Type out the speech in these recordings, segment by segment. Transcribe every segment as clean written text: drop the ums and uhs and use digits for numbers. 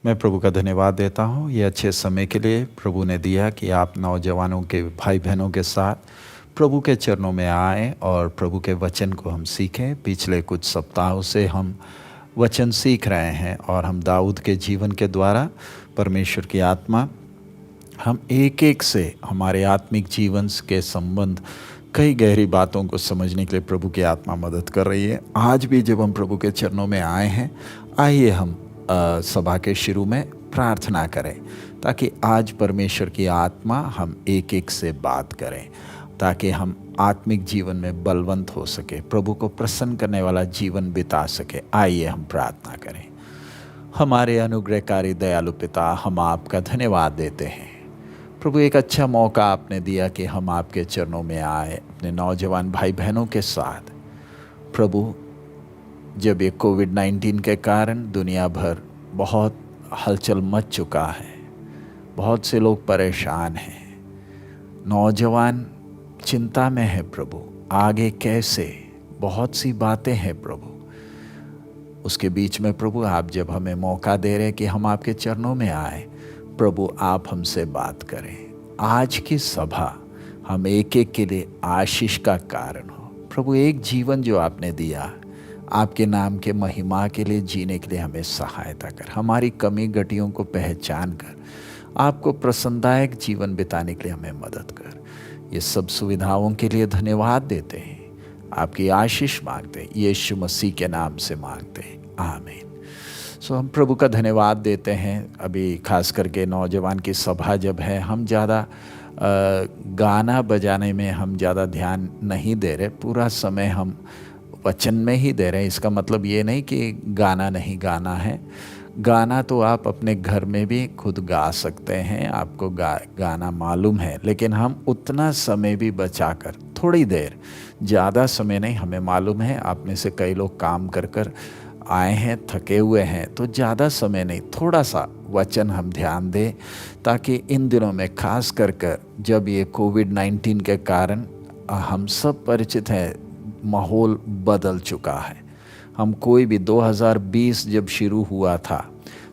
मैं प्रभु का धन्यवाद देता हूँ ये अच्छे समय के लिए प्रभु ने दिया कि आप नौजवानों के भाई बहनों के साथ प्रभु के चरणों में आएँ और प्रभु के वचन को हम सीखें। पिछले कुछ सप्ताहों से हम वचन सीख रहे हैं और हम दाऊद के जीवन के द्वारा परमेश्वर की आत्मा हम एक एक से हमारे आत्मिक जीवन के संबंध कई गहरी बातों को समझने के लिए प्रभु की आत्मा मदद कर रही है। आज भी जब हम प्रभु के चरणों में आए हैं, आइए हम सभा के शुरू में प्रार्थना करें ताकि आज परमेश्वर की आत्मा हम एक एक से बात करें, ताकि हम आत्मिक जीवन में बलवंत हो सके, प्रभु को प्रसन्न करने वाला जीवन बिता सके। आइए हम प्रार्थना करें। हमारे अनुग्रहकारी दयालु पिता, हम आपका धन्यवाद देते हैं प्रभु, एक अच्छा मौका आपने दिया कि हम आपके चरणों में आए अपने नौजवान भाई बहनों के साथ। प्रभु, जब ये कोविड-19 के कारण दुनिया भर बहुत हलचल मच चुका है, बहुत से लोग परेशान हैं, नौजवान चिंता में है प्रभु, आगे कैसे, बहुत सी बातें हैं प्रभु। उसके बीच में प्रभु आप जब हमें मौका दे रहे कि हम आपके चरणों में आए, प्रभु आप हमसे बात करें। आज की सभा हम एक एक के लिए आशीष का कारण हो प्रभु। एक जीवन जो आपने दिया आपके नाम के महिमा के लिए जीने के लिए हमें सहायता कर। हमारी कमी गटियों को पहचान कर आपको प्रसन्नदायक जीवन बिताने के लिए हमें मदद कर। ये सब सुविधाओं के लिए धन्यवाद देते हैं, आपकी आशीष मांगते हैं, यीशु मसीह के नाम से मांगते हैं, आमीन। हम प्रभु का धन्यवाद देते हैं। अभी खास करके नौजवान की सभा जब है, हम ज़्यादा गाना बजाने में हम ज़्यादा ध्यान नहीं दे रहे, पूरा समय हम वचन में ही दे रहे हैं। इसका मतलब ये नहीं कि गाना नहीं गाना है, गाना तो आप अपने घर में भी खुद गा सकते हैं, आपको गाना मालूम है, लेकिन हम उतना समय भी बचाकर थोड़ी देर, ज़्यादा समय नहीं, हमें मालूम है आप में से कई लोग काम कर आए हैं, थके हुए हैं, तो ज़्यादा समय नहीं, थोड़ा सा वचन हम ध्यान दें, ताकि इन दिनों में खास कर जब ये कोविड-19 के कारण हम सब परिचित हैं, माहौल बदल चुका है। हम कोई भी 2020 जब शुरू हुआ था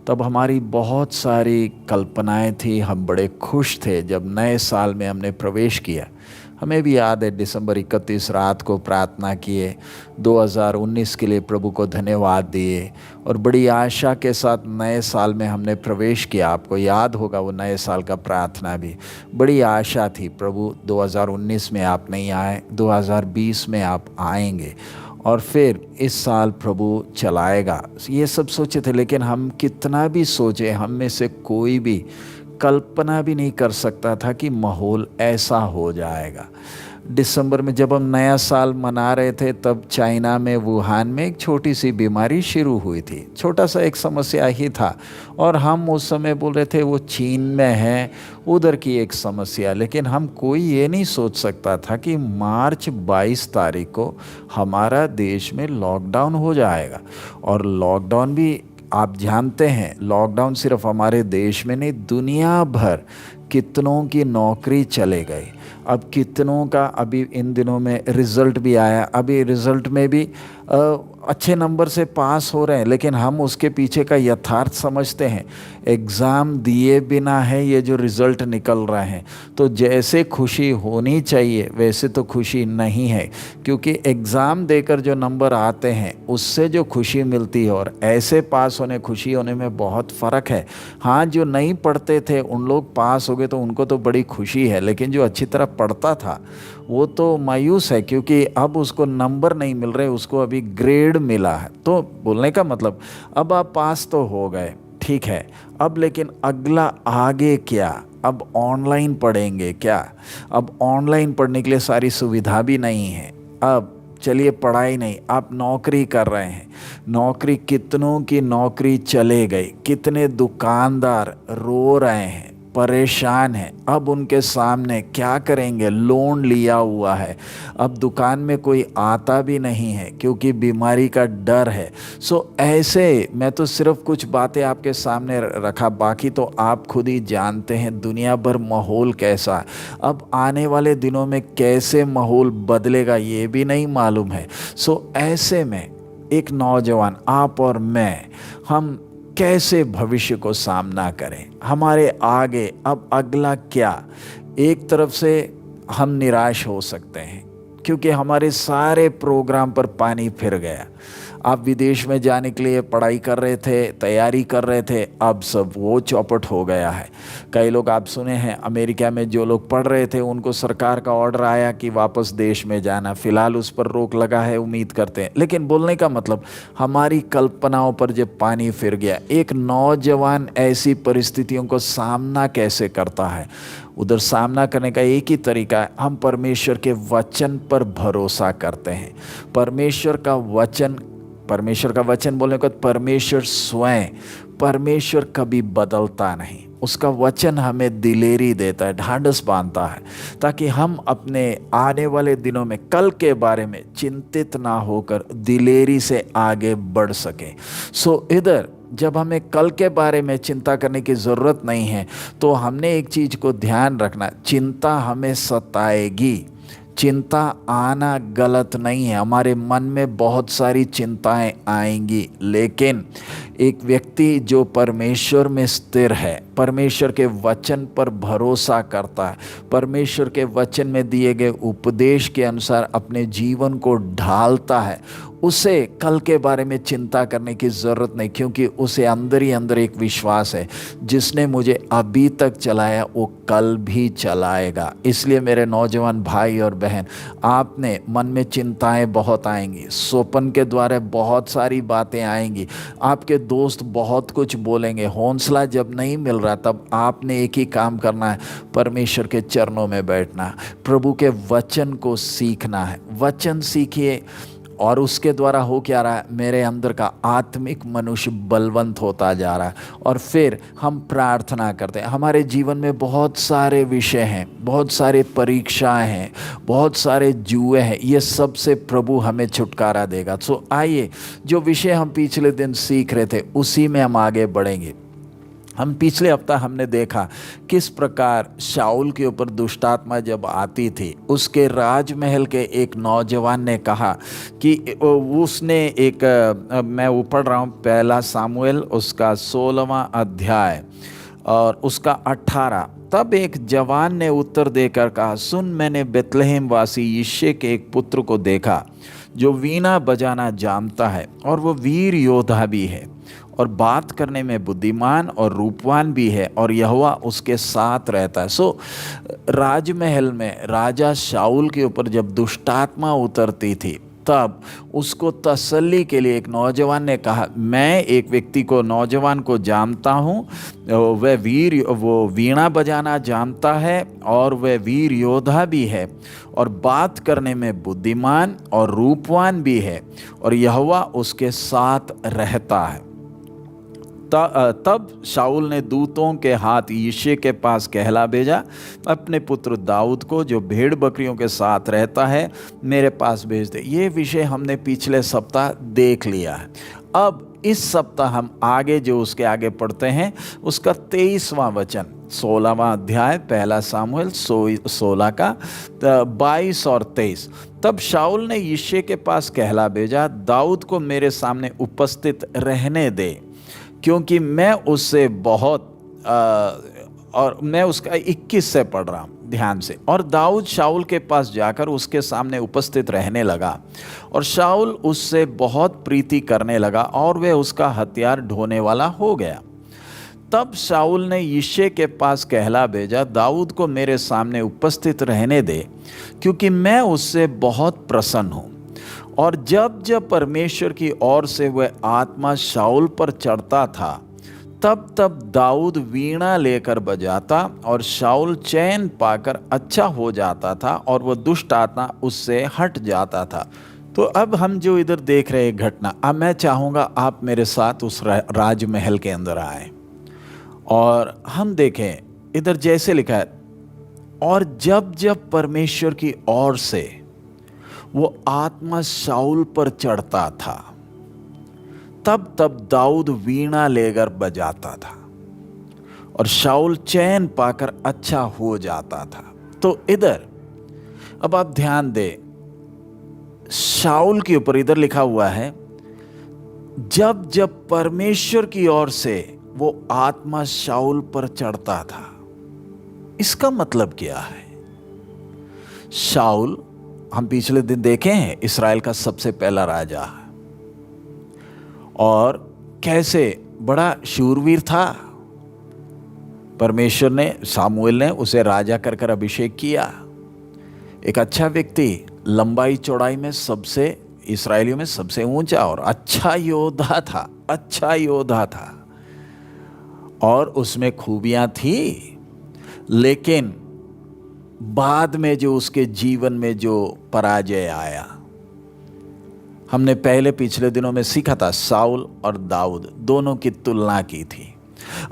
तब हमारी बहुत सारी कल्पनाएं थी, हम बड़े खुश थे जब नए साल में हमने प्रवेश किया। हमें भी याद है दिसंबर 31 रात को प्रार्थना किए, 2019 के लिए प्रभु को धन्यवाद दिए और बड़ी आशा के साथ नए साल में हमने प्रवेश किया। आपको याद होगा वो नए साल का प्रार्थना भी, बड़ी आशा थी प्रभु 2019 में आप नहीं आए, 2020 में आप आएंगे और फिर इस साल प्रभु चलाएगा, ये सब सोचे थे। लेकिन हम कितना भी सोचे, हम में से कोई भी कल्पना भी नहीं कर सकता था कि माहौल ऐसा हो जाएगा। दिसंबर में जब हम नया साल मना रहे थे, तब चाइना में वुहान में एक छोटी सी बीमारी शुरू हुई थी, छोटा सा एक समस्या ही था, और हम उस समय बोल रहे थे वो चीन में है, उधर की एक समस्या। लेकिन हम कोई ये नहीं सोच सकता था कि मार्च 22 तारीख को हमारा देश में लॉकडाउन हो जाएगा। और लॉकडाउन भी आप जानते हैं, लॉकडाउन सिर्फ हमारे देश में नहीं, दुनिया भर कितनों की नौकरी चले गई। अब कितनों का अभी इन दिनों में रिज़ल्ट भी आया, अभी रिज़ल्ट में भी अच्छे नंबर से पास हो रहे हैं, लेकिन हम उसके पीछे का यथार्थ समझते हैं। एग्ज़ाम दिए बिना है ये जो रिज़ल्ट निकल रहे हैं, तो जैसे खुशी होनी चाहिए वैसे तो खुशी नहीं है, क्योंकि एग्ज़ाम देकर जो नंबर आते हैं उससे जो खुशी मिलती है और ऐसे पास होने, खुशी होने में बहुत फ़र्क है। हाँ, जो नहीं पढ़ते थे उन लोग पास हो गए तो उनको तो बड़ी खुशी है, लेकिन जो अच्छी तरह पढ़ता था वो तो मायूस है, क्योंकि अब उसको नंबर नहीं मिल रहे, उसको अभी ग्रेड मिला है। तो बोलने का मतलब, अब आप पास तो हो गए, ठीक है, अब लेकिन अगला आगे क्या? अब ऑनलाइन पढ़ेंगे क्या? अब ऑनलाइन पढ़ने के लिए सारी सुविधा भी नहीं है। अब चलिए पढ़ाई नहीं, आप नौकरी कर रहे हैं, नौकरी, कितनों की नौकरी चले गई, कितने दुकानदार रो रहे हैं, परेशान हैं। अब उनके सामने क्या करेंगे? लोन लिया हुआ है, अब दुकान में कोई आता भी नहीं है क्योंकि बीमारी का डर है। ऐसे मैं तो सिर्फ कुछ बातें आपके सामने रखा, बाकी तो आप खुद ही जानते हैं दुनिया भर माहौल कैसा है। अब आने वाले दिनों में कैसे माहौल बदलेगा ये भी नहीं मालूम है। ऐसे में एक नौजवान, आप और मैं, हम कैसे भविष्य को सामना करें, हमारे आगे अब अगला क्या। एक तरफ से हम निराश हो सकते हैं क्योंकि हमारे सारे प्रोग्राम पर पानी फिर गया। आप विदेश में जाने के लिए पढ़ाई कर रहे थे, तैयारी कर रहे थे, अब सब वो चौपट हो गया है। कई लोग आप सुने हैं अमेरिका में जो लोग पढ़ रहे थे उनको सरकार का ऑर्डर आया कि वापस देश में जाना, फिलहाल उस पर रोक लगा है, उम्मीद करते हैं। लेकिन बोलने का मतलब हमारी कल्पनाओं पर जब पानी फिर गया, एक नौजवान ऐसी परिस्थितियों को सामना कैसे करता है। उधर सामना करने का एक ही तरीका है, हम परमेश्वर के वचन पर भरोसा करते हैं। परमेश्वर का वचन बोलने को परमेश्वर स्वयं, परमेश्वर कभी बदलता नहीं। उसका वचन हमें दिलेरी देता है, ढांढस बांधता है, ताकि हम अपने आने वाले दिनों में कल के बारे में चिंतित ना होकर दिलेरी से आगे बढ़ सकें। इधर जब हमें कल के बारे में चिंता करने की ज़रूरत नहीं है, तो हमने एक चीज़ को ध्यान रखना, चिंता हमें सताएगी। चिंता आना गलत नहीं है, हमारे मन में बहुत सारी चिंताएं आएंगी, लेकिन एक व्यक्ति जो परमेश्वर में स्थिर है, परमेश्वर के वचन पर भरोसा करता है, परमेश्वर के वचन में दिए गए उपदेश के अनुसार अपने जीवन को ढालता है, उसे कल के बारे में चिंता करने की ज़रूरत नहीं, क्योंकि उसे अंदर ही अंदर एक विश्वास है, जिसने मुझे अभी तक चलाया वो कल भी चलाएगा। इसलिए मेरे नौजवान भाई और बहन, आपने मन में चिंताएं बहुत आएंगी, स्वप्न के द्वारा बहुत सारी बातें आएंगी, आपके दोस्त बहुत कुछ बोलेंगे, हौसला जब नहीं मिल रहा तब आपने एक ही काम करना है, परमेश्वर के चरणों में बैठना, प्रभु के वचन को सीखना है। वचन सीखिए और उसके द्वारा हो क्या रहा है, मेरे अंदर का आत्मिक मनुष्य बलवंत होता जा रहा है। और फिर हम प्रार्थना करते हैं। हमारे जीवन में बहुत सारे विषय हैं, बहुत सारे परीक्षाएं हैं, बहुत सारे जुए हैं, ये सब से प्रभु हमें छुटकारा देगा। आइए, जो विषय हम पिछले दिन सीख रहे थे उसी में हम आगे बढ़ेंगे। हम पिछले हफ्ता हमने देखा किस प्रकार शाऊल के ऊपर दुष्टात्मा जब आती थी, उसके राजमहल के एक नौजवान ने कहा कि उसने मैं पढ़ रहा हूँ 1 सामुएल उसका 16वां अध्याय और उसका 18। तब एक जवान ने उत्तर देकर कहा, सुन, मैंने बेतलहम वासी यिशै के एक पुत्र को देखा जो वीणा बजाना जानता है और वो वीर योद्धा भी है और बात करने में बुद्धिमान और रूपवान भी है और यहोवा उसके साथ रहता है। राजमहल में राजा शाऊल के ऊपर जब दुष्टात्मा उतरती थी, तब उसको तसल्ली के लिए एक नौजवान ने कहा, मैं एक व्यक्ति को, नौजवान को जानता हूँ, वो वीणा बजाना जानता है और वह वीर योद्धा भी है और बात करने में बुद्धिमान और रूपवान भी है और यहोवा उसके साथ रहता है। तब शाऊल ने दूतों के हाथ यिशै के पास कहला भेजा, अपने पुत्र दाऊद को जो भेड़ बकरियों के साथ रहता है मेरे पास भेज दे। ये विषय हमने पिछले सप्ताह देख लिया है। अब इस सप्ताह हम आगे जो उसके आगे पढ़ते हैं उसका 23वां वचन, 16वां अध्याय 1 सामुएल 16 का 22 और 23। तब शाऊल ने यिशै के पास कहला भेजा, दाऊद को मेरे सामने उपस्थित रहने दे, क्योंकि मैं उससे बहुत और मैं उसका 21 से पढ़ रहा हूँ ध्यान से। और दाऊद शाऊल के पास जाकर उसके सामने उपस्थित रहने लगा और शाऊल उससे बहुत प्रीति करने लगा और वह उसका हथियार ढोने वाला हो गया। तब शाऊल ने यिशै के पास कहला भेजा, दाऊद को मेरे सामने उपस्थित रहने दे, क्योंकि मैं उससे बहुत प्रसन्न हूँ। और जब जब परमेश्वर की ओर से वह आत्मा शाऊल पर चढ़ता था, तब तब दाऊद वीणा लेकर बजाता और शाऊल चैन पाकर अच्छा हो जाता था और वह दुष्ट आत्मा उससे हट जाता था। तो अब हम जो इधर देख रहे हैं घटना, अब मैं चाहूँगा आप मेरे साथ उस राजमहल के अंदर आए और हम देखें इधर जैसे लिखा है, और जब जब परमेश्वर की ओर से वो आत्मा शाऊल पर चढ़ता था, तब तब दाऊद वीणा लेकर बजाता था और शाऊल चैन पाकर अच्छा हो जाता था। तो इधर अब आप ध्यान दें, शाऊल के ऊपर इधर लिखा हुआ है, जब जब परमेश्वर की ओर से वो आत्मा शाऊल पर चढ़ता था। इसका मतलब क्या है? शाऊल, हम पिछले दिन देखे हैं, इस्राएल का सबसे पहला राजा है और कैसे बड़ा शूरवीर था। परमेश्वर ने, सामुएल ने उसे राजा कर कर अभिषेक किया। एक अच्छा व्यक्ति, लंबाई चौड़ाई में सबसे, इस्राएलियों में सबसे ऊंचा और अच्छा योद्धा था, अच्छा योद्धा था और उसमें खूबियां थी। लेकिन बाद में जो उसके जीवन में जो पराजय आया, हमने पहले पिछले दिनों में सीखा था, साउल और दाऊद दोनों की तुलना की थी।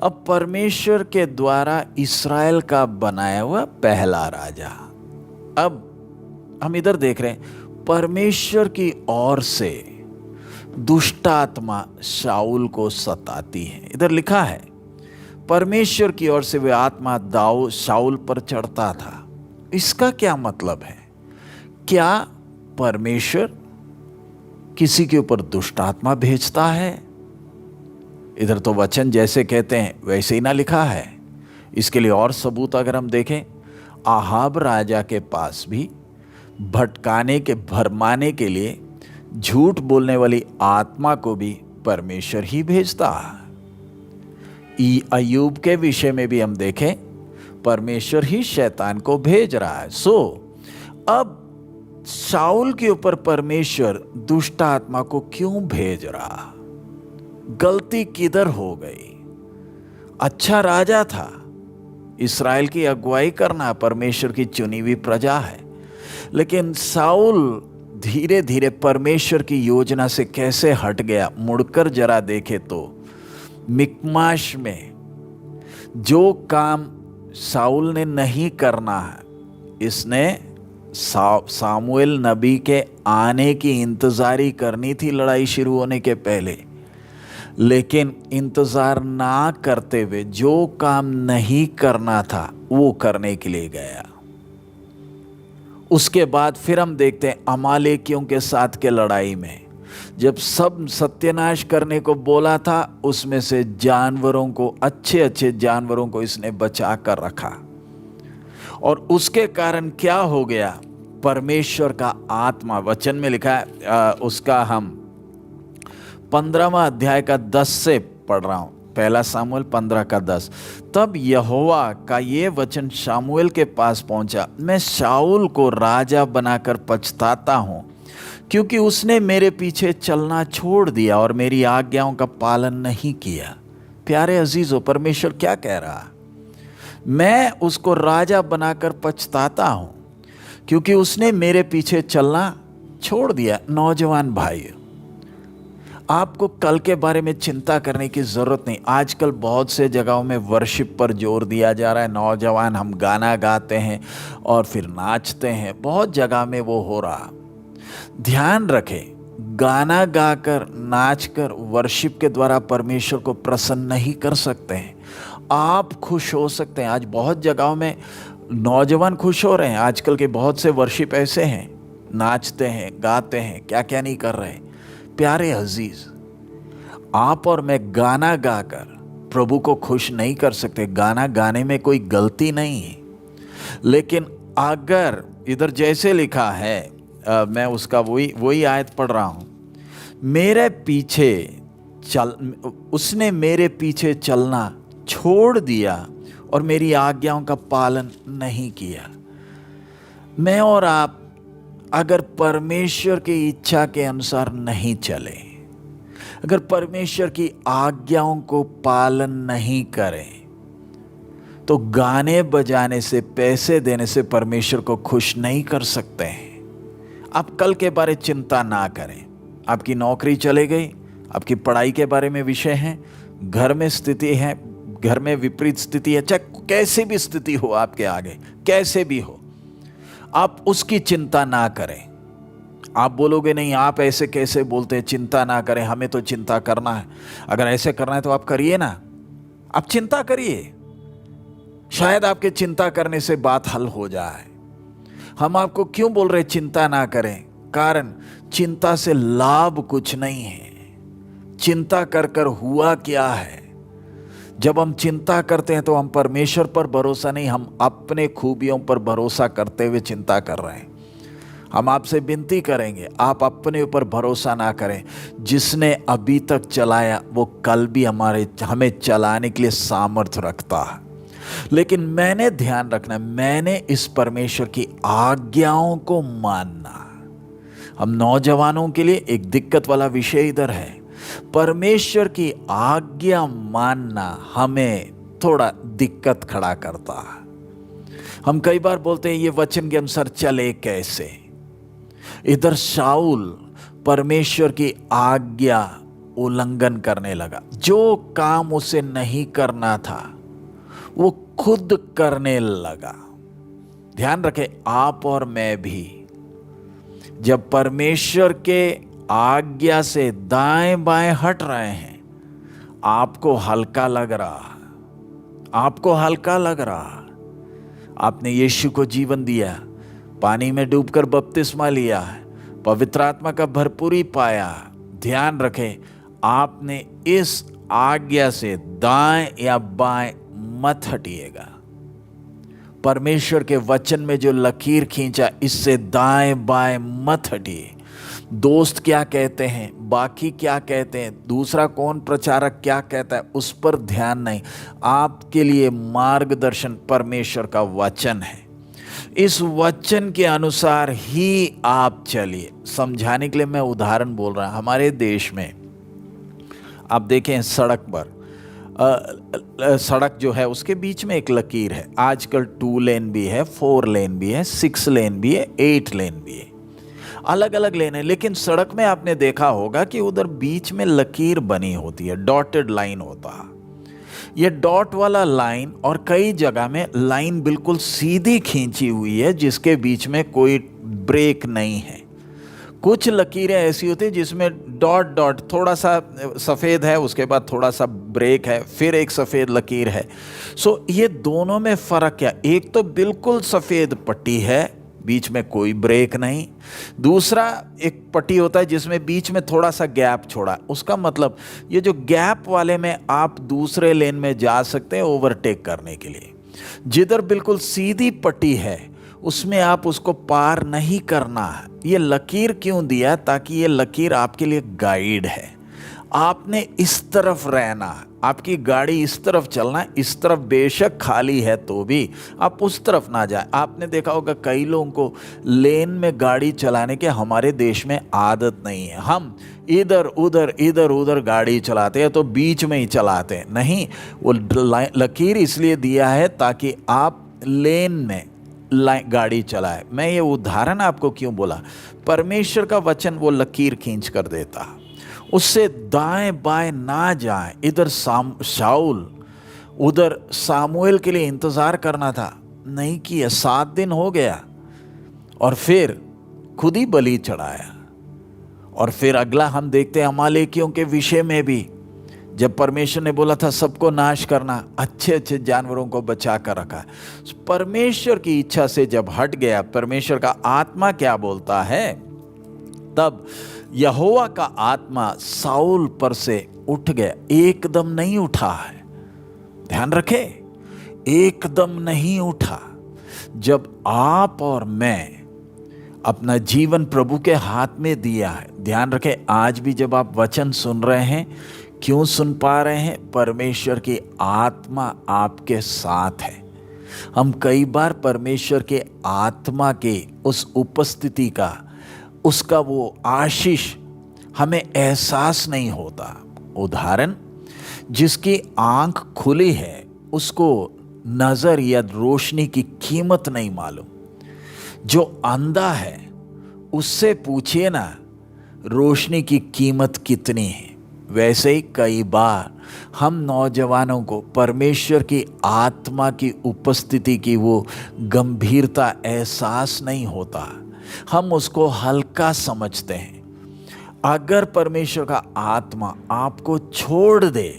अब परमेश्वर के द्वारा इस्राएल का बनाया हुआ पहला राजा, अब हम इधर देख रहे हैं, परमेश्वर की ओर से दुष्ट आत्मा शाऊल को सताती है। इधर लिखा है परमेश्वर की ओर से वह आत्मा दाऊद शाऊल पर चढ़ता था। इसका क्या मतलब है? क्या परमेश्वर किसी के ऊपर दुष्ट आत्मा भेजता है? इधर तो वचन जैसे कहते हैं वैसे ही ना लिखा है। इसके लिए और सबूत अगर हम देखें, आहाब राजा के पास भी भटकाने के, भरमाने के लिए झूठ बोलने वाली आत्मा को भी परमेश्वर ही भेजता है। अय्यूब के विषय में भी हम देखें, परमेश्वर ही शैतान को भेज रहा है। अब शाऊल के ऊपर परमेश्वर दुष्ट आत्मा को क्यों भेज रहा? गलती किधर हो गई? अच्छा राजा था, इस्राएल की अगुवाई करना परमेश्वर की चुनी हुई प्रजा है, लेकिन शाऊल धीरे धीरे परमेश्वर की योजना से कैसे हट गया। मुड़कर जरा देखे तो मिकमाश में जो काम शाऊल ने नहीं करना है, इसने सामुएल नबी के आने की इंतजारी करनी थी लड़ाई शुरू होने के पहले, लेकिन इंतजार ना करते हुए जो काम नहीं करना था वो करने के लिए गया। उसके बाद फिर हम देखते हैं अमालेकियों के साथ के लड़ाई में, जब सब सत्यानाश करने को बोला था, उसमें से जानवरों को, अच्छे अच्छे जानवरों को इसने बचा कर रखा और उसके कारण क्या हो गया? परमेश्वर का आत्मा, वचन में लिखा है, उसका हम 15वां अध्याय का 10 से पढ़ रहा हूं, पहला सामुएल 15 का 10। तब यहोवा का ये वचन शामुएल के पास पहुंचा, मैं शाऊल को राजा बनाकर पछताता हूं, क्योंकि उसने मेरे पीछे चलना छोड़ दिया और मेरी आज्ञाओं का पालन नहीं किया। प्यारे अजीजों, परमेश्वर क्या कह रहा? मैं उसको राजा बनाकर पछताता हूं क्योंकि उसने मेरे पीछे चलना छोड़ दिया। नौजवान भाई, आपको कल के बारे में चिंता करने की ज़रूरत नहीं। आजकल बहुत से जगहों में वर्शिप पर जोर दिया जा रहा है। नौजवान, हम गाना गाते हैं और फिर नाचते हैं, बहुत जगह में वो हो रहा। ध्यान रखें, गाना गाकर, नाचकर, वर्शिप के द्वारा परमेश्वर को प्रसन्न नहीं कर सकते हैं। आप खुश हो सकते हैं। आज बहुत जगहों में नौजवान खुश हो रहे हैं। आजकल के बहुत से वर्शिप ऐसे हैं, नाचते हैं, गाते हैं, क्या क्या नहीं कर रहे हैं। प्यारे अजीज, आप और मैं गाना गाकर प्रभु को खुश नहीं कर सकते। गाना गाने में कोई गलती नहीं है, लेकिन अगर इधर जैसे लिखा है, मैं उसका वही आयत पढ़ रहा हूं, मेरे पीछे उसने मेरे पीछे चलना छोड़ दिया और मेरी आज्ञाओं का पालन नहीं किया। मैं और आप अगर परमेश्वर की इच्छा के अनुसार नहीं चले, अगर परमेश्वर की आज्ञाओं को पालन नहीं करें, तो गाने बजाने से, पैसे देने से परमेश्वर को खुश नहीं कर सकते हैं। आप कल के बारे चिंता ना करें। आपकी नौकरी चले गई, आपकी पढ़ाई के बारे में विषय है, घर में स्थिति है, घर में विपरीत स्थिति है, चाहे कैसे भी स्थिति हो आपके आगे, कैसे भी हो, आप उसकी चिंता ना करें। आप बोलोगे नहीं, आप ऐसे कैसे बोलते हैं, चिंता ना करें, हमें तो चिंता करना है। अगर ऐसे करना है तो आप करिए ना, आप चिंता करिए, शायद आपके चिंता करने से बात हल हो जाए। हम आपको क्यों बोल रहे चिंता ना करें? कारण चिंता से लाभ कुछ नहीं है। चिंता कर कर हुआ क्या है। जब हम चिंता करते हैं तो हम परमेश्वर पर भरोसा नहीं, हम अपने खूबियों पर भरोसा करते हुए चिंता कर रहे हैं। हम आपसे विनती करेंगे, आप अपने ऊपर भरोसा ना करें। जिसने अभी तक चलाया वो कल भी हमें चलाने के लिए सामर्थ्य रखता है। लेकिन मैंने ध्यान रखना, मैंने इस परमेश्वर की आज्ञाओं को मानना। हम नौजवानों के लिए एक दिक्कत वाला विषय इधर है, परमेश्वर की आज्ञा मानना हमें थोड़ा दिक्कत खड़ा करता है। हम कई बार बोलते हैं ये वचन के अनुसार चले कैसे। इधर शाऊल परमेश्वर की आज्ञा उल्लंघन करने लगा, जो काम उसे नहीं करना था वो खुद करने लगा। ध्यान रखें, आप और मैं भी जब परमेश्वर के आज्ञा से दाएं बाएं हट रहे हैं, आपको हल्का लग रहा, आपको हल्का लग रहा। आपने यीशु को जीवन दिया, पानी में डूबकर बपतिस्मा लिया, पवित्र आत्मा का भरपूरी पाया। ध्यान रखें, आपने इस आज्ञा से दाएं या बाएं मत हटिएगा। परमेश्वर के वचन में जो लकीर खींचा, इससे दाएं बाएं मत हटिए। दोस्त क्या कहते हैं, बाकी क्या कहते हैं, दूसरा कौन प्रचारक क्या कहता है, उस पर ध्यान नहीं। आपके लिए मार्गदर्शन परमेश्वर का वचन है। इस वचन के अनुसार ही आप चलिए। समझाने के लिए मैं उदाहरण बोल रहा हूं। हमारे देश में आप देखें, सड़क पर सड़क जो है उसके बीच में एक लकीर है। आजकल 2 लेन भी है, 4 लेन भी है, 6 लेन भी है, 8 लेन भी है, अलग अलग लेन है। लेकिन सड़क में आपने देखा होगा कि उधर बीच में लकीर बनी होती है, डॉटेड लाइन होता है। ये डॉट वाला लाइन, और कई जगह में लाइन बिल्कुल सीधी खींची हुई है जिसके बीच में कोई ब्रेक नहीं है। कुछ लकीरें ऐसी होती है जिसमें डॉट डॉट, थोड़ा सा सफ़ेद है, उसके बाद थोड़ा सा ब्रेक है, फिर एक सफ़ेद लकीर है। सो ये दोनों में फ़र्क क्या? एक तो बिल्कुल सफ़ेद पट्टी है, बीच में कोई ब्रेक नहीं। दूसरा एक पट्टी होता है जिसमें बीच में थोड़ा सा गैप छोड़ा। उसका मतलब ये जो गैप वाले में आप दूसरे लेन में जा सकते हैं ओवरटेक करने के लिए। जिधर बिल्कुल सीधी पट्टी है उसमें आप उसको पार नहीं करना है। ये लकीर क्यों दिया? ताकि ये लकीर आपके लिए गाइड है। आपने इस तरफ रहना, आपकी गाड़ी इस तरफ चलना, इस तरफ बेशक खाली है तो भी आप उस तरफ ना जाए। आपने देखा होगा कई लोगों को लेन में गाड़ी चलाने के हमारे देश में आदत नहीं है। हम इधर उधर गाड़ी चलाते हैं तो बीच में ही चलाते हैं। नहीं, वो लकीर इसलिए दिया है ताकि आप लेन में गाड़ी चलाए। मैं ये उदाहरण आपको क्यों बोला? परमेश्वर का वचन वो लकीर खींच कर देता, उससे दाएं बाएं ना जाए। इधर शाऊल, उधर सामुएल के लिए इंतजार करना था, नहीं किया। 7 दिन हो गया और फिर खुद ही बलि चढ़ाया। और फिर अगला हम देखते हैं अमालेकियों के विषय में भी, जब परमेश्वर ने बोला था सबको नाश करना, अच्छे अच्छे जानवरों को बचा कर रखा। परमेश्वर की इच्छा से जब हट गया, परमेश्वर का आत्मा क्या बोलता है? तब यहोवा का आत्मा साउल पर से उठ गया। एकदम नहीं उठा है, ध्यान रखे, एकदम नहीं उठा। जब आप और मैं अपना जीवन प्रभु के हाथ में दिया है, ध्यान रखें, आज भी जब आप वचन सुन रहे हैं, क्यों सुन पा रहे हैं? परमेश्वर की आत्मा आपके साथ है। हम कई बार परमेश्वर के आत्मा के उस उपस्थिति का, उसका वो आशीष हमें एहसास नहीं होता। उदाहरण, जिसकी आंख खुली है उसको नज़र या रोशनी की कीमत नहीं मालूम। जो अंधा है उससे पूछिए ना रोशनी की कीमत कितनी है। वैसे ही कई बार हम नौजवानों को परमेश्वर की आत्मा की उपस्थिति की वो गंभीरता एहसास नहीं होता, हम उसको हल्का समझते हैं। अगर परमेश्वर का आत्मा आपको छोड़ दे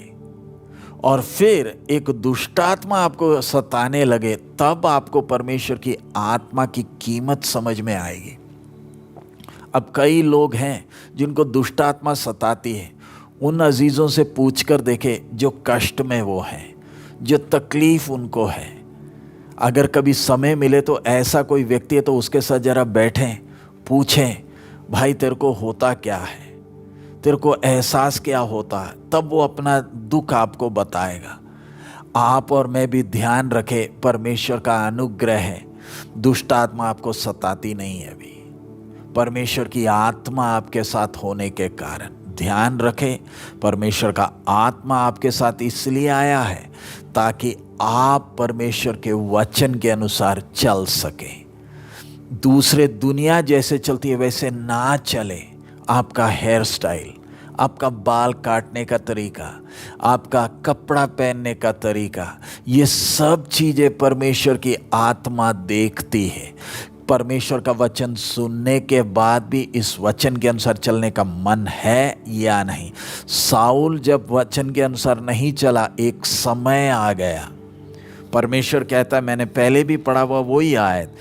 और फिर एक दुष्टात्मा आपको सताने लगे, तब आपको परमेश्वर की आत्मा की कीमत समझ में आएगी। अब कई लोग हैं जिनको दुष्टात्मा सताती है, उन अजीज़ों से पूछ कर देखे जो कष्ट में वो हैं, जो तकलीफ़ उनको है। अगर कभी समय मिले तो ऐसा कोई व्यक्ति है तो उसके साथ ज़रा बैठें, पूछें, भाई तेरे को होता क्या है, तेरे को एहसास क्या होता है, तब वो अपना दुख आपको बताएगा। आप और मैं भी ध्यान रखें, परमेश्वर का अनुग्रह है, दुष्ट आत्मा आपको सताती नहीं है। अभी परमेश्वर की आत्मा आपके साथ होने के कारण ध्यान रखें, परमेश्वर का आत्मा आपके साथ इसलिए आया है ताकि आप परमेश्वर के वचन के अनुसार चल सकें। दूसरे दुनिया जैसे चलती है वैसे ना चले। आपका हेयर स्टाइल, आपका बाल काटने का तरीका, आपका कपड़ा पहनने का तरीका, ये सब चीज़ें परमेश्वर की आत्मा देखती है। परमेश्वर का वचन सुनने के बाद भी इस वचन के अनुसार चलने का मन है या नहीं। साउल जब वचन के अनुसार नहीं चला, एक समय आ गया, परमेश्वर कहता है, मैंने पहले भी पढ़ा हुआ वही आयत,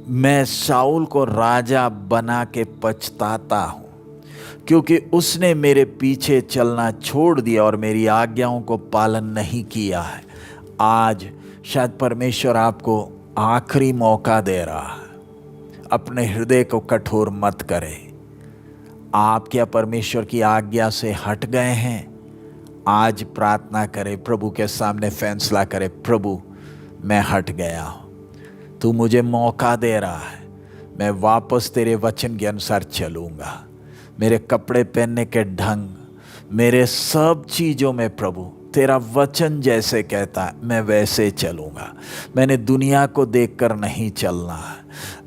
मैं शाऊल को राजा बना के पछताता हूँ क्योंकि उसने मेरे पीछे चलना छोड़ दिया और मेरी आज्ञाओं को पालन नहीं किया है। आज शायद परमेश्वर आपको आखिरी मौका दे रहा है। अपने हृदय को कठोर मत करें। आप क्या परमेश्वर की आज्ञा से हट गए हैं? आज प्रार्थना करें, प्रभु के सामने फैसला करें, प्रभु मैं हट गया हूँ, तू मुझे मौका दे रहा है, मैं वापस तेरे वचन के अनुसार चलूँगा। मेरे कपड़े पहनने के ढंग, मेरे सब चीज़ों में प्रभु तेरा वचन जैसे कहता है मैं वैसे चलूँगा। मैंने दुनिया को देखकर नहीं चलना है।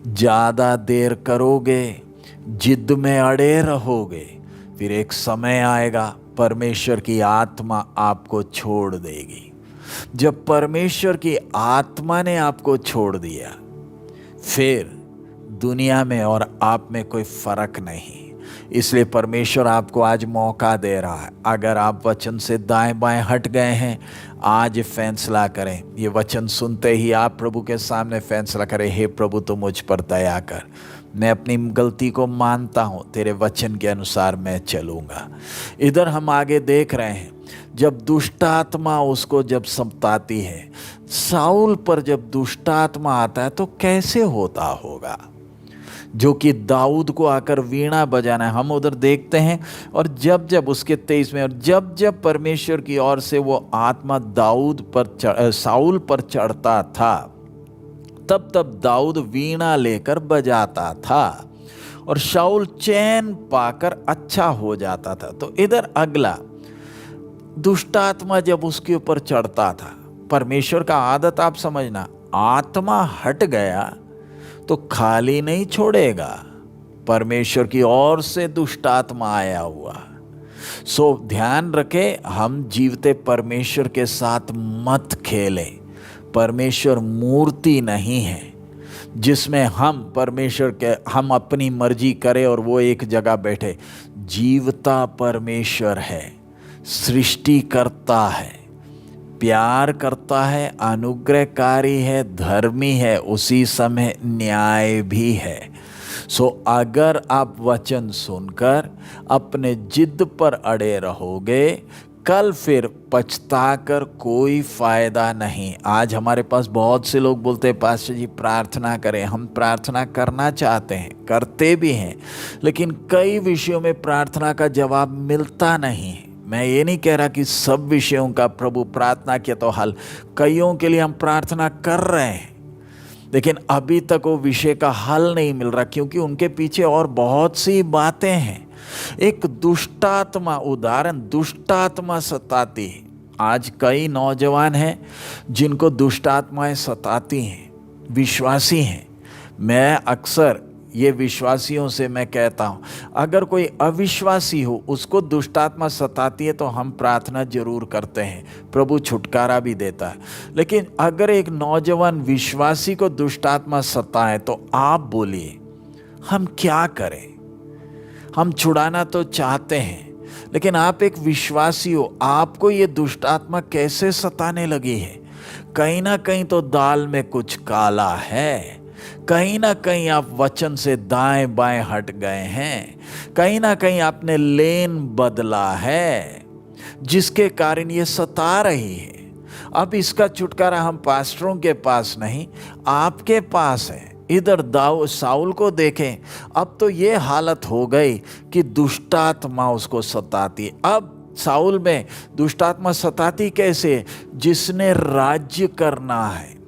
ज़्यादा देर करोगे, जिद में अड़े रहोगे, फिर एक समय आएगा परमेश्वर की आत्मा आपको छोड़ देगी। जब परमेश्वर की आत्मा ने आपको छोड़ दिया, फिर दुनिया में और आप में कोई फर्क नहीं। इसलिए परमेश्वर आपको आज मौका दे रहा है। अगर आप वचन से दाएं बाएं हट गए हैं, आज फैसला करें। ये वचन सुनते ही आप प्रभु के सामने फैसला करें, हे प्रभु तू मुझ पर दया कर, मैं अपनी गलती को मानता हूँ, तेरे वचन के अनुसार मैं चलूँगा। इधर हम आगे देख रहे हैं, जब दुष्ट आत्मा उसको जब सताती है, साउल पर जब दुष्ट आत्मा आता है तो कैसे होता होगा, जो कि दाऊद को आकर वीणा बजाना है। हम उधर देखते हैं, और जब जब उसके 23 में, और जब जब परमेश्वर की ओर से वो आत्मा साउल पर चढ़ता था, तब तब दाऊद वीणा लेकर बजाता था और शाऊल चैन पाकर अच्छा हो जाता था। तो इधर अगला, दुष्ट आत्मा जब उसके ऊपर चढ़ता था, परमेश्वर का आदत आप समझना, आत्मा हट गया तो खाली नहीं छोड़ेगा। परमेश्वर की ओर से दुष्ट आत्मा आया हुआ। सो ध्यान रखें, हम जीवते परमेश्वर के साथ मत खेलें। परमेश्वर मूर्ति नहीं है जिसमें हम अपनी मर्जी करें और वो एक जगह बैठे। जीवता परमेश्वर है, सृष्टि करता है, प्यार करता है, अनुग्रहकारी है, धर्मी है, उसी समय न्याय भी है। सो अगर आप वचन सुनकर अपने जिद पर अड़े रहोगे, कल फिर पछताकर कोई फ़ायदा नहीं। आज हमारे पास बहुत से लोग बोलते हैं, पास्टर जी प्रार्थना करें। हम प्रार्थना करना चाहते हैं, करते भी हैं, लेकिन कई विषयों में प्रार्थना का जवाब मिलता नहीं है। मैं ये नहीं कह रहा कि सब विषयों का प्रभु प्रार्थना किया तो हल, कईयों के लिए हम प्रार्थना कर रहे हैं, लेकिन अभी तक वो विषय का हल नहीं मिल रहा, क्योंकि उनके पीछे और बहुत सी बातें हैं। एक दुष्टात्मा, उदाहरण, दुष्टात्मा सताती है। आज कई नौजवान हैं जिनको दुष्टात्माएं सताती हैं, विश्वासी हैं। मैं अक्सर ये विश्वासियों से मैं कहता हूँ, अगर कोई अविश्वासी हो, उसको दुष्टात्मा सताती है तो हम प्रार्थना जरूर करते हैं, प्रभु छुटकारा भी देता है। लेकिन अगर एक नौजवान विश्वासी को दुष्टात्मा सताए तो आप बोलिए हम क्या करें? हम छुड़ाना तो चाहते हैं, लेकिन आप एक विश्वासी हो, आपको ये दुष्टात्मा कैसे सताने लगी है? कहीं ना कहीं तो दाल में कुछ काला है, कहीं ना कहीं आप वचन से दाएं बाएं हट गए हैं, कहीं ना कहीं आपने लेन बदला है, जिसके कारण ये सता रही है। अब इसका छुटकारा हम पास्टरों के पास नहीं, आपके पास है। इधर साउल को देखें, अब तो ये हालत हो गई कि दुष्टात्मा उसको सताती है। अब साउल में दुष्टात्मा सताती कैसे? जिसने राज्य करना है।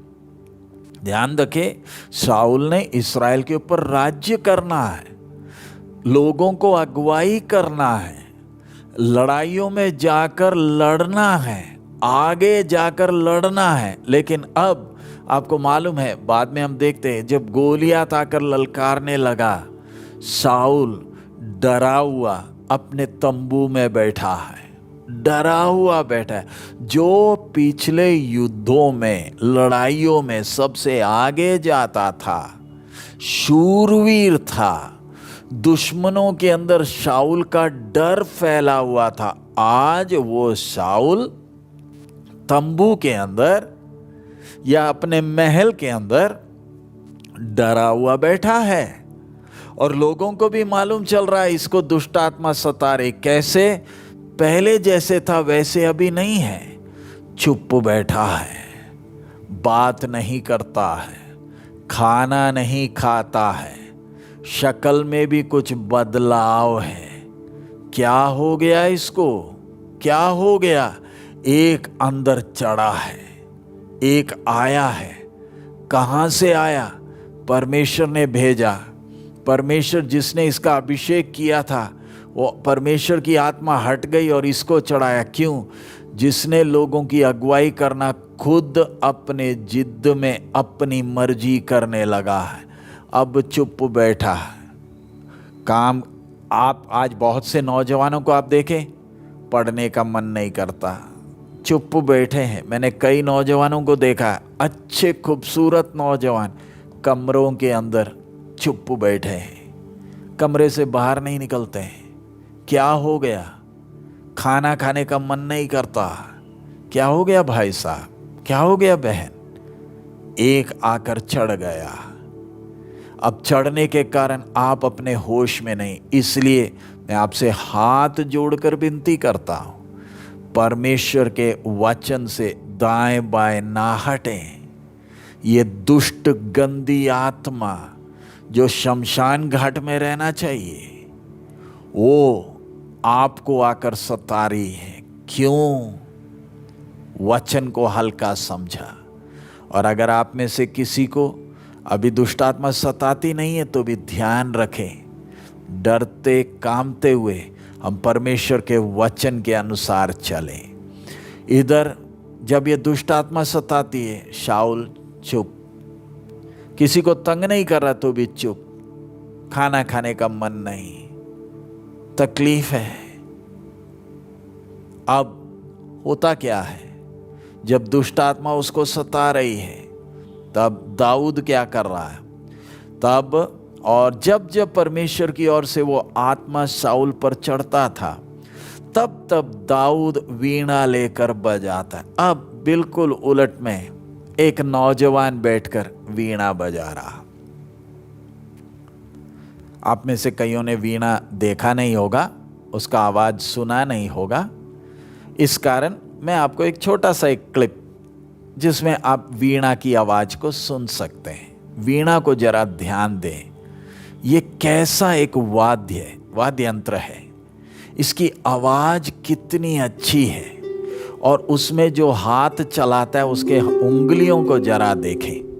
ध्यान रखें, साउल ने इस्राएल के ऊपर राज्य करना है, लोगों को अगुवाई करना है, लड़ाइयों में जाकर लड़ना है, आगे जाकर लड़ना है। लेकिन अब आपको मालूम है, बाद में हम देखते हैं, जब गोलियात आकर ललकारने लगा, साउल डरा हुआ अपने तंबू में बैठा है, डरा हुआ बैठा है। जो पिछले युद्धों में, लड़ाइयों में सबसे आगे जाता था, शूरवीर था, दुश्मनों के अंदर शाऊल का डर फैला हुआ था, आज वो शाऊल तंबू के अंदर या अपने महल के अंदर डरा हुआ बैठा है। और लोगों को भी मालूम चल रहा है इसको दुष्टात्मा सता रही। कैसे? पहले जैसे था वैसे अभी नहीं है, चुप बैठा है, बात नहीं करता है, खाना नहीं खाता है, शक्ल में भी कुछ बदलाव है। क्या हो गया इसको? क्या हो गया? एक अंदर चढ़ा है, एक आया है। कहाँ से आया? परमेश्वर ने भेजा। परमेश्वर जिसने इसका अभिषेक किया था, वो परमेश्वर की आत्मा हट गई और इसको चढ़ाया। क्यों? जिसने लोगों की अगुवाई करना खुद अपने जिद में अपनी मर्जी करने लगा है, अब चुप बैठा है। काम आप आज बहुत से नौजवानों को आप देखें, पढ़ने का मन नहीं करता, चुप बैठे हैं। मैंने कई नौजवानों को देखा, अच्छे खूबसूरत नौजवान कमरों के अंदर चुप बैठे हैं, कमरे से बाहर नहीं निकलते हैं। क्या हो गया? खाना खाने का मन नहीं करता। क्या हो गया भाई साहब? क्या हो गया बहन? एक आकर चढ़ गया। अब चढ़ने के कारण आप अपने होश में नहीं, इसलिए मैं आपसे हाथ जोड़कर विनती करता हूं, परमेश्वर के वचन से दाएं बाएं ना हटें। ये दुष्ट गंदी आत्मा जो शमशान घाट में रहना चाहिए, वो आपको आकर सता रही है। क्यों? वचन को हल्का समझा। और अगर आप में से किसी को अभी दुष्टात्मा सताती नहीं है तो भी ध्यान रखें, डरते कांपते हुए हम परमेश्वर के वचन के अनुसार चलें। इधर जब ये दुष्टात्मा सताती है, शाऊल चुप, किसी को तंग नहीं कर रहा तो भी चुप, खाना खाने का मन नहीं, तकलीफ है। अब होता क्या है? जब दुष्टात्मा उसको सता रही है, तब दाऊद क्या कर रहा है? तब और जब जब परमेश्वर की ओर से वो आत्मा शाऊल पर चढ़ता था, तब तब दाऊद वीणा लेकर बजाता है। अब बिल्कुल उलट में एक नौजवान बैठकर वीणा बजा रहा। आप में से कईयों ने वीणा देखा नहीं होगा, उसका आवाज सुना नहीं होगा। इस कारण मैं आपको एक छोटा सा एक क्लिप जिसमें आप वीणा की आवाज को सुन सकते हैं। वीणा को जरा ध्यान दें, ये कैसा एक वाद्य यंत्र है, इसकी आवाज कितनी अच्छी है। और उसमें जो हाथ चलाता है उसके उंगलियों को जरा देखें।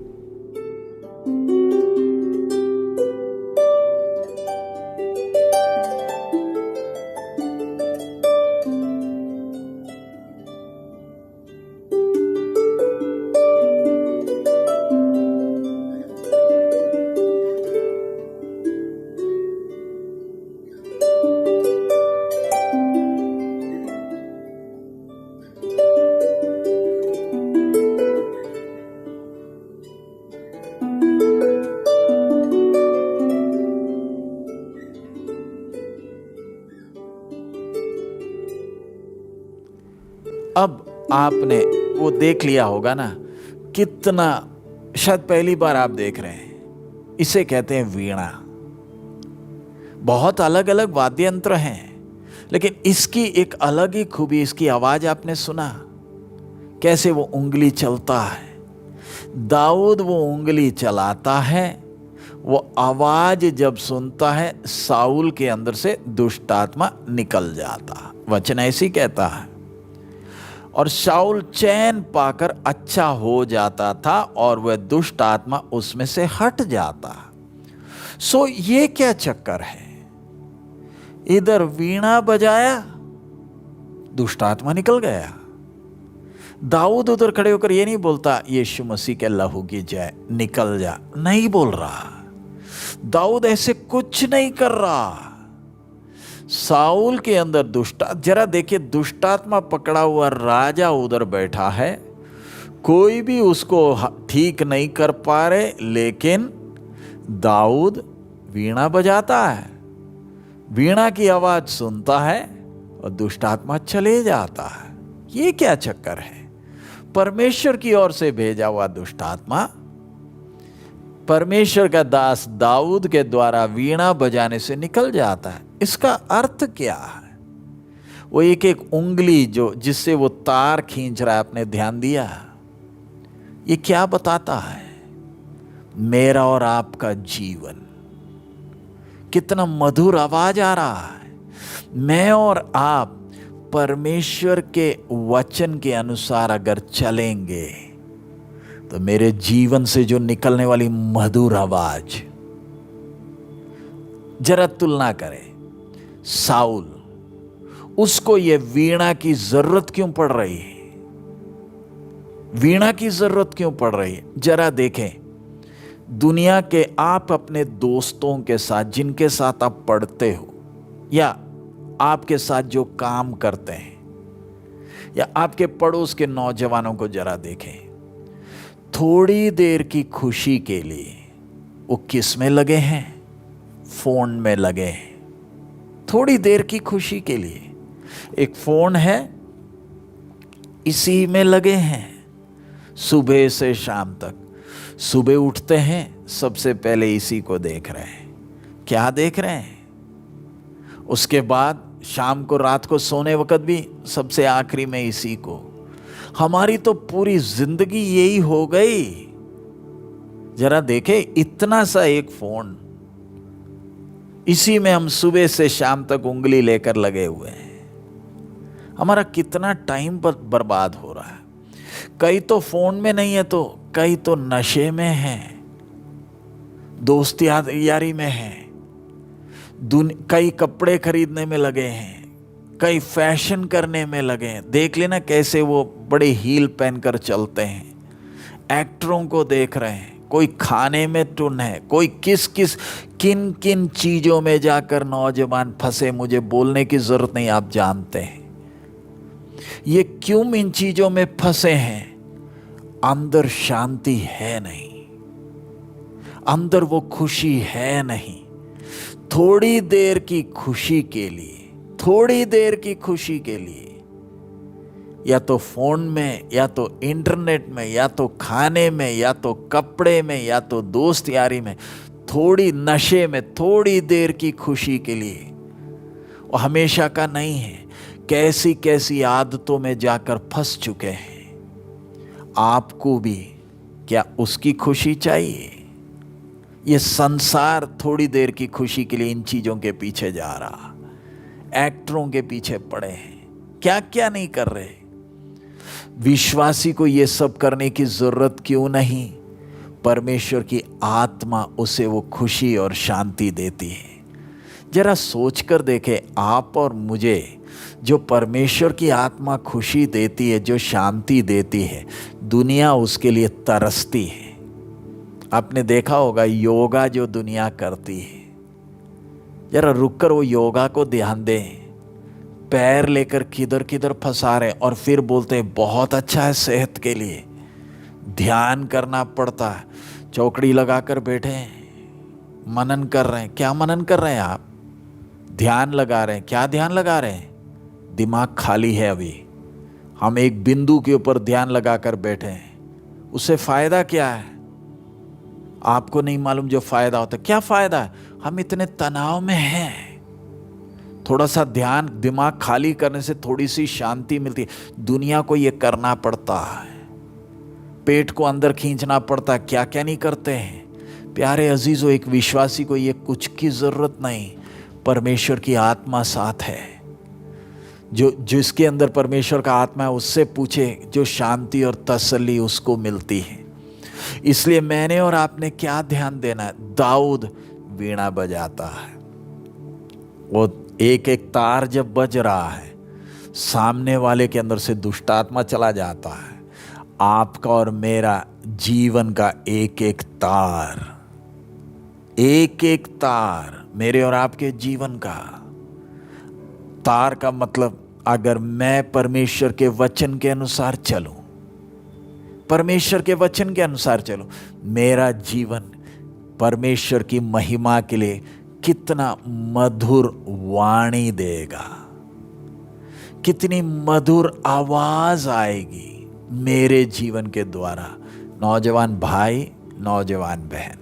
अब आपने वो देख लिया होगा ना, कितना, शायद पहली बार आप देख रहे हैं, इसे कहते हैं वीणा। बहुत अलग अलग वाद्य यंत्र हैं, लेकिन इसकी एक अलग ही खूबी, इसकी आवाज आपने सुना कैसे वो उंगली चलता है। दाऊद वो उंगली चलाता है, वो आवाज जब सुनता है साउल के अंदर से दुष्ट आत्मा निकल जाता। वचन ऐसी कहता है। और शाऊल चैन पाकर अच्छा हो जाता था और वह दुष्ट आत्मा उसमें से हट जाता। सो ये क्या चक्कर है? इधर वीणा बजाया, दुष्ट आत्मा निकल गया। दाऊद उधर खड़े होकर ये नहीं बोलता यीशु मसीह के लहू की जय, निकल जा, नहीं बोल रहा। दाऊद ऐसे कुछ नहीं कर रहा। साउल के अंदर जरा देखिए, दुष्टात्मा पकड़ा हुआ राजा उधर बैठा है, कोई भी उसको ठीक नहीं कर पा रहे, लेकिन दाऊद वीणा बजाता है, वीणा की आवाज सुनता है और दुष्टात्मा चले जाता है। ये क्या चक्कर है? परमेश्वर की ओर से भेजा हुआ दुष्टात्मा परमेश्वर का दास दाऊद के द्वारा वीणा बजाने से निकल जाता है। इसका अर्थ क्या है? वो एक एक उंगली जो जिससे वो तार खींच रहा है, आपने ध्यान दिया? ये क्या बताता है? मेरा और आपका जीवन कितना मधुर आवाज आ रहा है। मैं और आप परमेश्वर के वचन के अनुसार अगर चलेंगे तो मेरे जीवन से जो निकलने वाली मधुर आवाज, जरा तुलना करें। साउल, उसको ये वीणा की जरूरत क्यों पड़ रही है? वीणा की जरूरत क्यों पड़ रही है? जरा देखें, दुनिया के आप अपने दोस्तों के साथ, जिनके साथ आप पढ़ते हो या आपके साथ जो काम करते हैं, या आपके पड़ोस के नौजवानों को जरा देखें। थोड़ी देर की खुशी के लिए वो किस में लगे हैं? फोन में लगे हैं। थोड़ी देर की खुशी के लिए एक फोन है, इसी में लगे हैं सुबह से शाम तक। सुबह उठते हैं, सबसे पहले इसी को देख रहे हैं। क्या देख रहे हैं? उसके बाद शाम को, रात को सोने वक्त भी सबसे आखिरी में इसी को। हमारी तो पूरी जिंदगी यही हो गई। जरा देखे, इतना सा एक फोन, इसी में हम सुबह से शाम तक उंगली लेकर लगे हुए हैं। हमारा कितना टाइम बर्बाद हो रहा है। कई तो फोन में नहीं है, तो कई तो नशे में हैं, दोस्त यारी में हैं, कई कपड़े खरीदने में लगे हैं, कई फैशन करने में लगे हैं। देख लेना कैसे वो बड़े हील पहनकर चलते हैं, एक्टरों को देख रहे हैं। कोई खाने में टुन है, कोई किन किन चीजों में जाकर नौजवान फंसे, मुझे बोलने की जरूरत नहीं, आप जानते हैं। ये क्यों इन चीजों में फंसे हैं? अंदर शांति है नहीं, अंदर वो खुशी है नहीं। थोड़ी देर की खुशी के लिए, थोड़ी देर की खुशी के लिए या तो फोन में, या तो इंटरनेट में, या तो खाने में, या तो कपड़े में, या तो दोस्त यारी में, थोड़ी नशे में, थोड़ी देर की खुशी के लिए, वो हमेशा का नहीं है। कैसी कैसी आदतों में जाकर फंस चुके हैं। आपको भी क्या उसकी खुशी चाहिए? ये संसार थोड़ी देर की खुशी के लिए इन चीजों के पीछे जा रहा, एक्टरों के पीछे पड़े हैं, क्या क्या नहीं कर रहे। विश्वासी को ये सब करने की जरूरत क्यों नहीं? परमेश्वर की आत्मा उसे वो खुशी और शांति देती है। जरा सोचकर देखें, आप और मुझे जो परमेश्वर की आत्मा खुशी देती है, जो शांति देती है, दुनिया उसके लिए तरसती है। आपने देखा होगा योगा जो दुनिया करती है, जरा रुककर वो योगा को ध्यान दें। पैर लेकर किधर किधर फंसा रहे और फिर बोलते हैं बहुत अच्छा है सेहत के लिए। ध्यान करना पड़ता है, चौकड़ी लगाकर बैठे हैं, मनन कर रहे हैं। क्या मनन कर रहे हैं आप? ध्यान लगा रहे हैं। क्या ध्यान लगा रहे हैं? दिमाग खाली है अभी, हम एक बिंदु के ऊपर ध्यान लगाकर बैठे हैं। उससे फायदा क्या है? आपको नहीं मालूम जो फायदा होता है। क्या फायदा है? हम इतने तनाव में हैं, थोड़ा सा ध्यान, दिमाग खाली करने से थोड़ी सी शांति मिलती है। दुनिया को ये करना पड़ता है, पेट को अंदर खींचना पड़ता है, क्या क्या नहीं करते हैं। प्यारे अजीजों, एक विश्वासी को ये कुछ की जरूरत नहीं, परमेश्वर की आत्मा साथ है। जिसके अंदर परमेश्वर का आत्मा है उससे पूछे, जो शांति और तसल्ली उसको मिलती है। इसलिए मैंने और आपने क्या ध्यान देना है? दाऊद वीणा बजाता है, वो एक एक तार जब बज रहा है, सामने वाले के अंदर से दुष्ट आत्मा चला जाता है। आपका और मेरा जीवन का एक एक तार, एक एक तार, मेरे और आपके जीवन का तार का मतलब, अगर मैं परमेश्वर के वचन के अनुसार चलूं, परमेश्वर के वचन के अनुसार चलूं, मेरा जीवन परमेश्वर की महिमा के लिए कितना मधुर वाणी देगा, कितनी मधुर आवाज आएगी मेरे जीवन के द्वारा। नौजवान भाई, नौजवान बहन,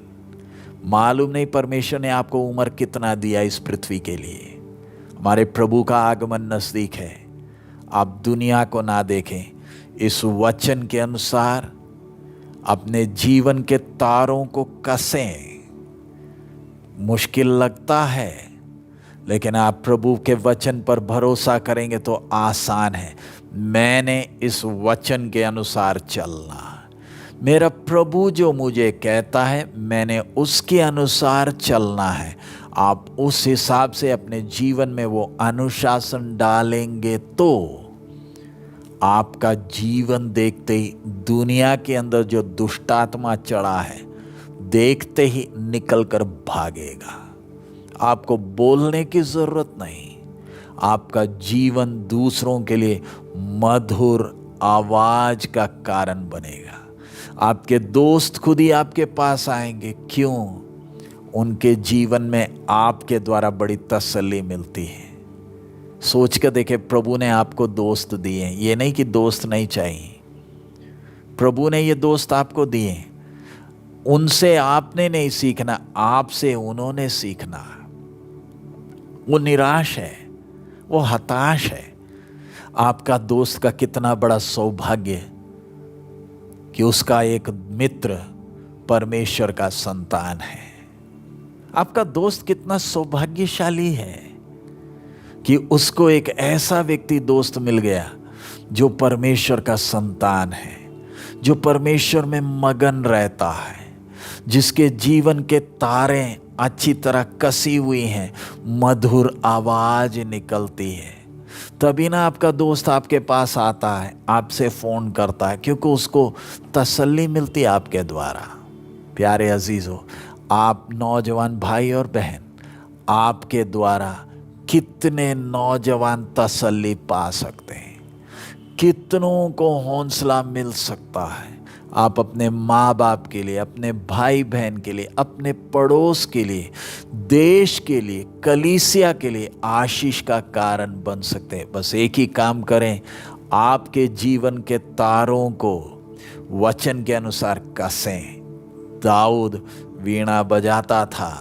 मालूम नहीं परमेश्वर ने आपको उम्र कितना दिया इस पृथ्वी के लिए। हमारे प्रभु का आगमन नजदीक है। आप दुनिया को ना देखें, इस वचन के अनुसार अपने जीवन के तारों को कसें। मुश्किल लगता है, लेकिन आप प्रभु के वचन पर भरोसा करेंगे तो आसान है। मैंने इस वचन के अनुसार चलना, मेरा प्रभु जो मुझे कहता है मैंने उसके अनुसार चलना है। आप उस हिसाब से अपने जीवन में वो अनुशासन डालेंगे तो आपका जीवन देखते ही दुनिया के अंदर जो दुष्टात्मा चढ़ा है, देखते ही निकल कर भागेगा। आपको बोलने की जरूरत नहीं, आपका जीवन दूसरों के लिए मधुर आवाज का कारण बनेगा। आपके दोस्त खुद ही आपके पास आएंगे। क्यों? उनके जीवन में आपके द्वारा बड़ी तसल्ली मिलती है। सोच कर देखे, प्रभु ने आपको दोस्त दिए, ये नहीं कि दोस्त नहीं चाहिए। प्रभु ने ये दोस्त आपको दिए, उनसे आपने नहीं सीखना, आपसे उन्होंने सीखना। वो निराश है, वो हताश है। आपका दोस्त का कितना बड़ा सौभाग्य कि उसका एक मित्र परमेश्वर का संतान है। आपका दोस्त कितना सौभाग्यशाली है कि उसको एक ऐसा व्यक्ति दोस्त मिल गया जो परमेश्वर का संतान है, जो परमेश्वर में मगन रहता है, जिसके जीवन के तारे अच्छी तरह कसी हुई हैं, मधुर आवाज निकलती है। तभी ना आपका दोस्त आपके पास आता है, आपसे फोन करता है, क्योंकि उसको तसल्ली मिलती है आपके द्वारा। प्यारे अजीजों, आप नौजवान भाई और बहन, आपके द्वारा कितने नौजवान तसल्ली पा सकते हैं, कितनों को हौसला मिल सकता है। आप अपने माँ बाप के लिए, अपने भाई बहन के लिए, अपने पड़ोस के लिए, देश के लिए, कलीसिया के लिए आशीष का कारण बन सकते हैं। बस एक ही काम करें, आपके जीवन के तारों को वचन के अनुसार कसें। दाऊद वीणा बजाता था,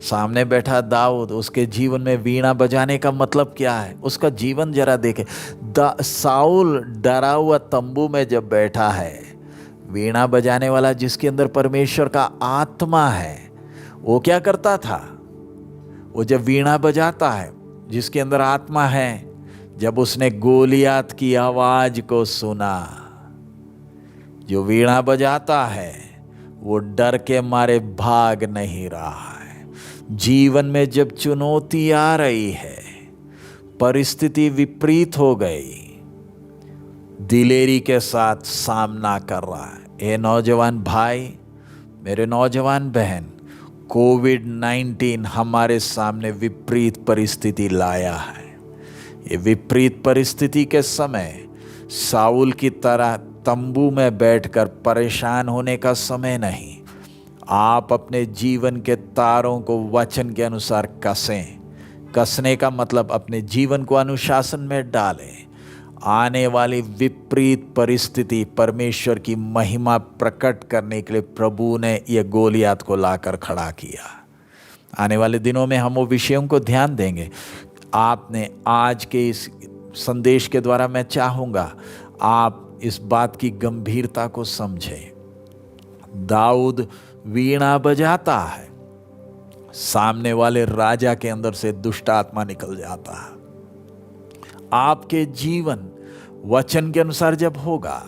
सामने बैठा दाऊद, उसके जीवन में वीणा बजाने का मतलब क्या है? उसका जीवन जरा देखे। साउल डरा हुआ तंबू में जब बैठा है, वीणा बजाने वाला जिसके अंदर परमेश्वर का आत्मा है, वो क्या करता था? वो जब वीणा बजाता है, जिसके अंदर आत्मा है, जब उसने गोलियात की आवाज को सुना, जो वीणा बजाता है वो डर के मारे भाग नहीं रहा है। जीवन में जब चुनौती आ रही है, परिस्थिति विपरीत हो गई, दिलेरी के साथ सामना कर रहा है। ये नौजवान भाई, मेरे नौजवान बहन, कोविड-19 हमारे सामने विपरीत परिस्थिति लाया है। ये विपरीत परिस्थिति के समय साउल की तरह तंबू में बैठकर परेशान होने का समय नहीं। आप अपने जीवन के तारों को वचन के अनुसार कसें। कसने का मतलब अपने जीवन को अनुशासन में डालें। आने वाली विपरीत परिस्थिति परमेश्वर की महिमा प्रकट करने के लिए प्रभु ने यह गोलियात को लाकर खड़ा किया। आने वाले दिनों में हम वो विषयों को ध्यान देंगे। आपने आज के इस संदेश के द्वारा मैं चाहूँगा आप इस बात की गंभीरता को समझें। दाऊद वीणा बजाता है, सामने वाले राजा के अंदर से दुष्ट आत्मा निकल जाता है। आपके जीवन वचन के अनुसार जब होगा,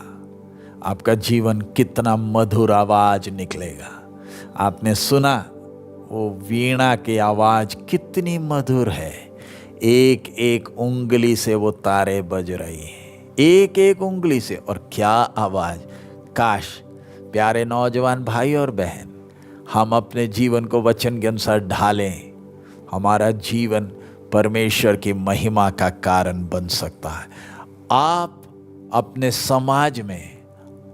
आपका जीवन कितना मधुर आवाज निकलेगा। आपने सुना वो वीणा की आवाज कितनी मधुर है, एक एक उंगली से वो तारे बज रही हैं, एक एक उंगली से। और क्या आवाज! काश प्यारे नौजवान भाई और बहन, हम अपने जीवन को वचन के अनुसार ढालें, हमारा जीवन परमेश्वर की महिमा का कारण बन सकता है। आप अपने समाज में,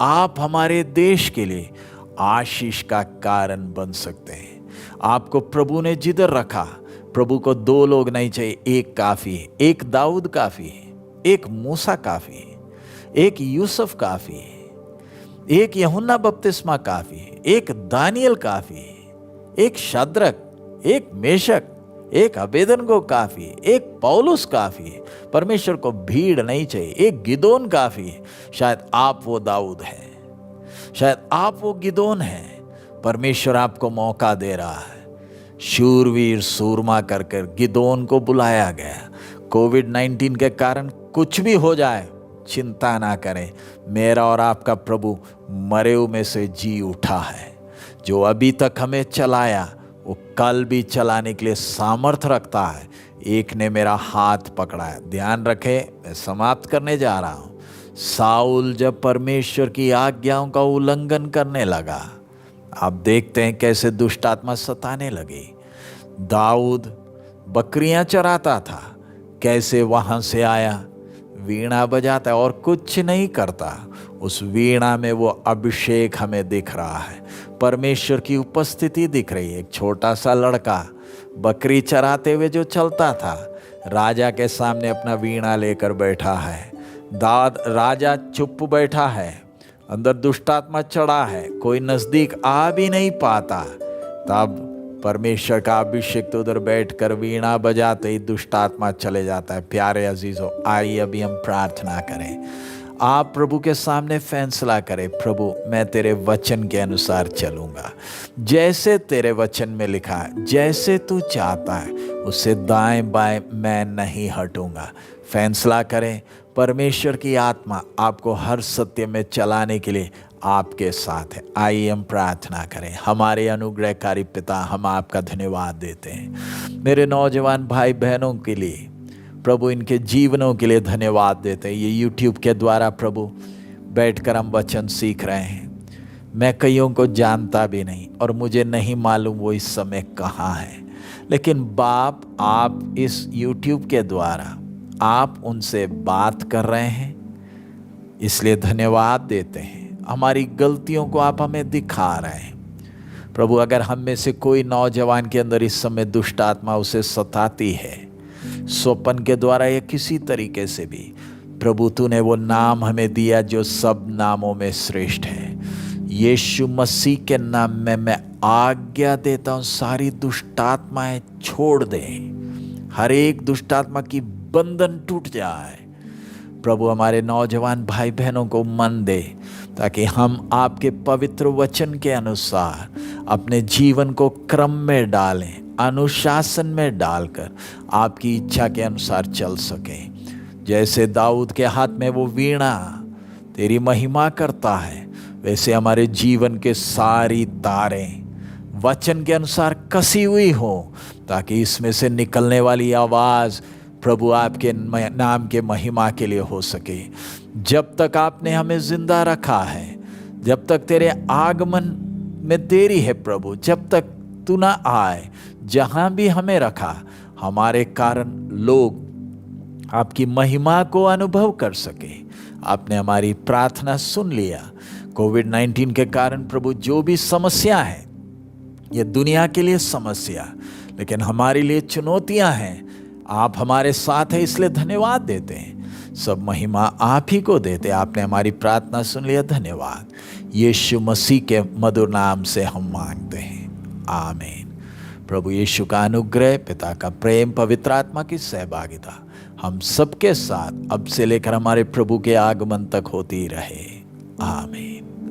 आप हमारे देश के लिए आशीष का कारण बन सकते हैं। आपको प्रभु ने जिधर रखा, प्रभु को दो लोग नहीं चाहिए, एक काफी है। एक दाऊद काफी है, एक मूसा काफी है, एक यूसुफ काफी है, एक यूहन्ना बपतिस्मा काफी है, एक दानियल काफी है, एक शद्रक, एक मेशक, एक अबेदनगो काफी है, एक पौलुस काफी है। परमेश्वर को भीड़ नहीं चाहिए, एक गिदोन काफी है। शायद आप वो दाऊद हैं, शायद आप वो गिदोन हैं। परमेश्वर आपको मौका दे रहा है। शूरवीर सूरमा कर कर गिदोन को बुलाया गया। कोविड-19 के कारण कुछ भी हो जाए, चिंता ना करें, मेरा और आपका प्रभु मरे हुए में से जी उठा है। जो अभी तक हमें चलाया वो कल भी चलाने के लिए सामर्थ रखता है। एक ने मेरा हाथ पकड़ा है। ध्यान रखें, मैं समाप्त करने जा रहा हूँ। साउल जब परमेश्वर की आज्ञाओं का उल्लंघन करने लगा, आप देखते हैं कैसे दुष्ट आत्मा सताने लगी। दाऊद बकरियां चराता था, कैसे वहां से आया, वीणा बजाता है और कुछ नहीं करता। उस वीणा में वो अभिषेक हमें दिख रहा है, परमेश्वर की उपस्थिति दिख रही है। एक छोटा सा लड़का बकरी चराते हुए जो चलता था, राजा के सामने अपना वीणा लेकर बैठा है। राजा चुप बैठा है, अंदर दुष्टात्मा चढ़ा है, कोई नजदीक आ भी नहीं पाता। तब परमेश्वर का अभिषेक तो उधर बैठकर वीणा बजाते ही दुष्टात्मा चले जाता है। प्यारे अजीजों, आइए अभी हम प्रार्थना करें। आप प्रभु के सामने फैसला करें, प्रभु मैं तेरे वचन के अनुसार चलूंगा, जैसे तेरे वचन में लिखा है, जैसे तू चाहता है उससे दाएं बाएं मैं नहीं हटूंगा। फैसला करें। परमेश्वर की आत्मा आपको हर सत्य में चलाने के लिए आपके साथ है। आइए हम प्रार्थना करें। हमारे अनुग्रहकारी पिता, हम आपका धन्यवाद देते हैं मेरे नौजवान भाई बहनों के लिए, प्रभु इनके जीवनों के लिए धन्यवाद देते हैं। ये YouTube के द्वारा प्रभु बैठकर हम वचन सीख रहे हैं। मैं कईयों को जानता भी नहीं और मुझे नहीं मालूम वो इस समय कहाँ है, लेकिन बाप आप इस YouTube के द्वारा आप उनसे बात कर रहे हैं, इसलिए धन्यवाद देते हैं। हमारी गलतियों को आप हमें दिखा रहे हैं प्रभु। अगर हम में से कोई नौजवान के अंदर इस समय दुष्ट आत्मा उसे सताती है, स्वप्न के द्वारा या किसी तरीके से भी, प्रभु तूने वो नाम हमें दिया जो सब नामों में श्रेष्ठ है। यीशु मसीह के नाम में मैं आज्ञा देता हूँ, सारी दुष्टात्माएं छोड़ दे, हर एक दुष्टात्मा की बंधन टूट जाए। प्रभु हमारे नौजवान भाई बहनों को मन दे, ताकि हम आपके पवित्र वचन के अनुसार अपने जीवन को क्रम में डालें, अनुशासन में डालकर आपकी इच्छा के अनुसार चल सकें। जैसे दाऊद के हाथ में वो वीणा तेरी महिमा करता है, वैसे हमारे जीवन के सारी तारें वचन के अनुसार कसी हुई हो, ताकि इसमें से निकलने वाली आवाज़ प्रभु आपके नाम के महिमा के लिए हो सके। जब तक आपने हमें जिंदा रखा है, जब तक तेरे आगमन में देरी है प्रभु, जब तक तू ना आए, जहाँ भी हमें रखा, हमारे कारण लोग आपकी महिमा को अनुभव कर सके। आपने हमारी प्रार्थना सुन लिया। कोविड-19 के कारण प्रभु जो भी समस्या है, ये दुनिया के लिए समस्या, लेकिन हमारे लिए चुनौतियां हैं। आप हमारे साथ हैं, इसलिए धन्यवाद देते हैं। सब महिमा आप ही को देते। आपने हमारी प्रार्थना सुन लिया, धन्यवाद। यीशु मसीह के मधुर नाम से हम मांगते हैं, आमीन। प्रभु यीशु का अनुग्रह, पिता का प्रेम, पवित्र आत्मा की सहभागिता हम सबके साथ अब से लेकर हमारे प्रभु के आगमन तक होती रहे, आमीन।